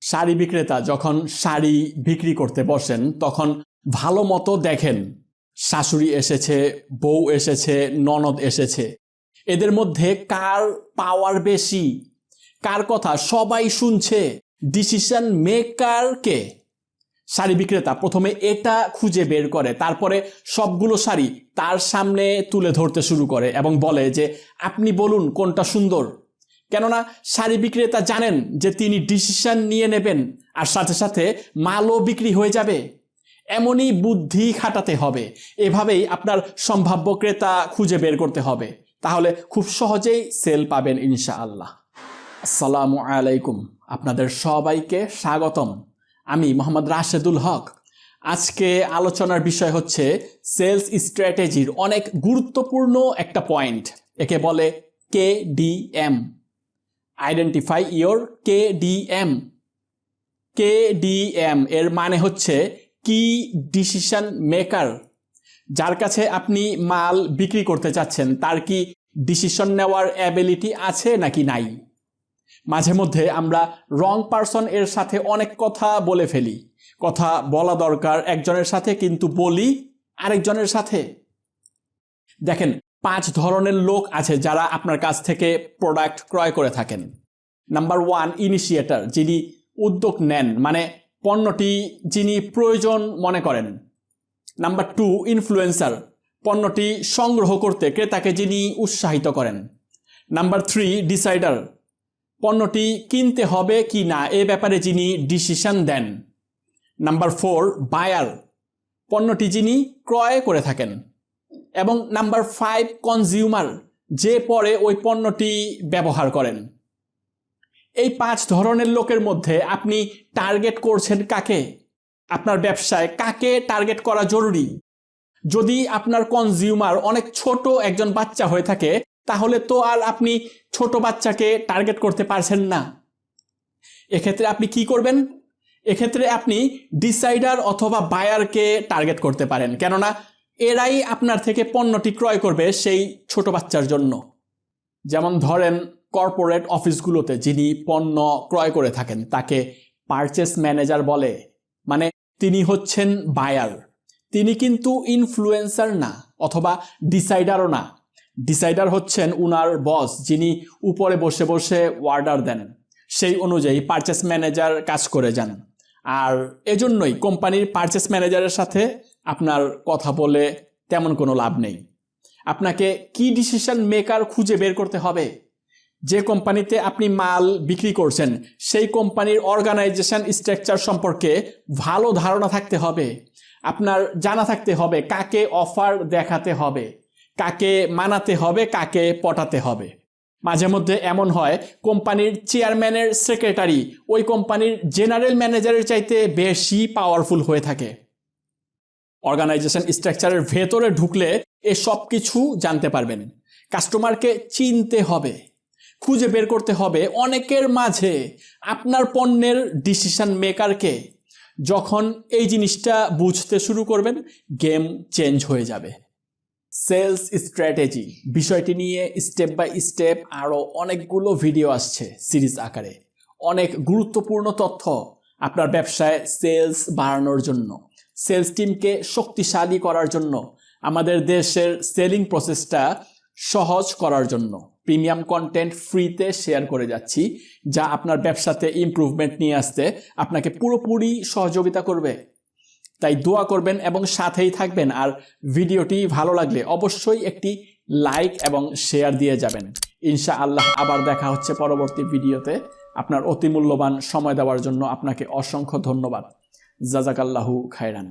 শাড়ি বিক্রেতা যখন শাড়ি বিক্রি করতে বসেন তখন ভালো মতো দেখেন শাশুড়ি এসেছে, বউ এসেছে, ননদ এসেছে, এদের মধ্যে কার পাওয়ার বেশি, কার কথা সবাই শুনছে, ডিসিশন মেকার কে। শাড়ি বিক্রেতা প্রথমে এটা খুঁজে বের করে, তারপরে সবগুলো শাড়ি তার সামনে তুলে ধরতে শুরু করে এবং বলে যে আপনি বলুন কোনটা সুন্দর। কেননা শাড়ি বিক্রেতা জানেন যে তিনি ডিসিশন নিয়ে নেবেন আর সাথে সাথে মালও বিক্রি হয়ে যাবে। এমনই বুদ্ধি খাটাতে হবে, এভাবেই আপনার সম্ভাব্য ক্রেতা খুঁজে বের করতে হবে, তাহলে খুব সহজেই সেল পাবেন ইনশাআল্লাহ। আসসালামু আলাইকুম, আপনাদের সবাইকে স্বাগতম। আমি মোহাম্মদ রাশেদুল হক। আজকে আলোচনার বিষয় হচ্ছে সেলস স্ট্র্যাটেজির অনেক গুরুত্বপূর্ণ একটা পয়েন্ট, একে বলে KDM, identify your KDM। KDM এর মানে হচ্ছে কি ডিসিশন মেকার। যার কাছে আপনি মাল বিক্রি করতে চাচ্ছেন তার কি ডিসিশন নেওয়ার অ্যাবিলিটি আছে নাকি নাই। মাঝে মধ্যে আমরা রং পারসন এর সাথে অনেক কথা বলে ফেলি। কথা বলা দরকার একজনের সাথে, কিন্তু বলি আরেকজনের সাথে। দেখেন, 5 ধরনের লোক আছে যারা আপনার কাছ থেকে প্রোডাক্ট ক্রয় করে থাকেন। নাম্বার 1, ইনিশিয়েটর, যিনি উদ্যোগ নেন, মানে পণ্যটি যিনি প্রয়োজন মনে করেন। নাম্বার 2, ইনফ্লুয়েন্সার, পণ্যটি সংগ্রহ করতে ক্রেতাকে যিনি উৎসাহিত করেন। নাম্বার 3, ডিসাইডার, পণ্যটি কিনতে হবে কি না এ ব্যাপারে যিনি ডিসিশন দেন। নাম্বার 4, বায়ার, পণ্যটি যিনি ক্রয় করে থাকেন। এবং নাম্বার 5, কনজিউমার, যে পরে ওই পণ্যটি ব্যবহার করেন। এই 5 ধরনের লোকের মধ্যে আপনি টার্গেট করছেন কাকে? আপনার ব্যবসায় কাকে টার্গেট করা জরুরি? যদি আপনার কনজিউমার অনেক ছোট একজন বাচ্চা হয়ে থাকে তাহলে তো আর আপনি ছোট বাচ্চাকে টার্গেট করতে পারছেন না। এক্ষেত্রে আপনি কি করবেন? এক্ষেত্রে আপনি ডিসাইডার অথবা বায়ারকে টার্গেট করতে পারেন, কেননা এরাই আপনার থেকে পণ্যটি ক্রয় করবে সেই ছোট বাচ্চার জন্য। যেমন ধরেন, কর্পোরেট অফিসগুলোতে যিনি পণ্য ক্রয় করে থাকেন তাকে পারচেস ম্যানেজার বলে, মানে তিনি হচ্ছেন বায়ার। তিনি কিন্তু ইনফ্লুয়েন্সার না অথবা ডিসাইডারও না। ডিসাইডার হচ্ছেন উনার বস, যিনি উপরে বসে বসে অর্ডার দেন, সেই অনুযায়ী পারচেস ম্যানেজার কাজ করে যান। আর এজন্যই কোম্পানির পারচেস ম্যানেজারের সাথে আপনার কথা বলে তেমন কোনো লাভ নেই। আপনাকে কি ডিসিশন মেকার খুঁজে বের করতে হবে। যে কোম্পানিতে আপনি মাল বিক্রি করছেন সেই কোম্পানির অর্গানাইজেশন স্ট্রাকচার সম্পর্কে ভালো ধারণা থাকতে হবে। আপনার জানা থাকতে হবে কাকে অফার দেখাতে হবে, কাকে মানাতে হবে, কাকে পটাতে হবে। মাঝে মধ্যে এমন হয় কোম্পানির চেয়ারম্যানের সেক্রেটারি ওই কোম্পানির জেনারেল ম্যানেজারের চাইতে বেশি পাওয়ারফুল হয়ে থাকে। অর্গানাইজেশন স্ট্রাকচারের ভেতরে ঢুকলে এ সব কিছু জানতে পারবেন। কাস্টমারকে চিনতে হবে, খুঁজে বের করতে হবে অনেকের মাঝে আপনার পণ্যের ডিসিশন মেকারকে। যখন এই জিনিসটা বুঝতে শুরু করবেন, গেম চেঞ্জ হয়ে যাবে। সেলস স্ট্র্যাটেজি বিষয়টি নিয়ে স্টেপ বাই স্টেপ আরও অনেকগুলো ভিডিও আসছে সিরিজ আকারে। অনেক গুরুত্বপূর্ণ তথ্য আপনার ব্যবসায় সেলস বাড়ানোর জন্য, সেলস টিমকে শক্তিশালী করার জন্য, আমাদের দেশের সেলিং প্রসেসটা সহজ করার জন্য প্রিমিয়াম কন্টেন্ট ফ্রিতে শেয়ার করে যাচ্ছি, যা আপনার ব্যবসাতে ইমপ্রুভমেন্ট নিয়ে আসতে আপনাকে পুরোপুরি সহযোগিতা করবে। তাই দোয়া করবেন এবং সাথেই থাকবেন। আর ভিডিওটি ভালো লাগলে অবশ্যই একটি লাইক এবং শেয়ার দিয়ে যাবেন। ইনশাআল্লাহ আবার দেখা হচ্ছে পরবর্তী ভিডিওতে। আপনার অতি মূল্যবান সময় দেওয়ার জন্য আপনাকে অসংখ্য ধন্যবাদ। জাযাকাল্লাহু খায়রান।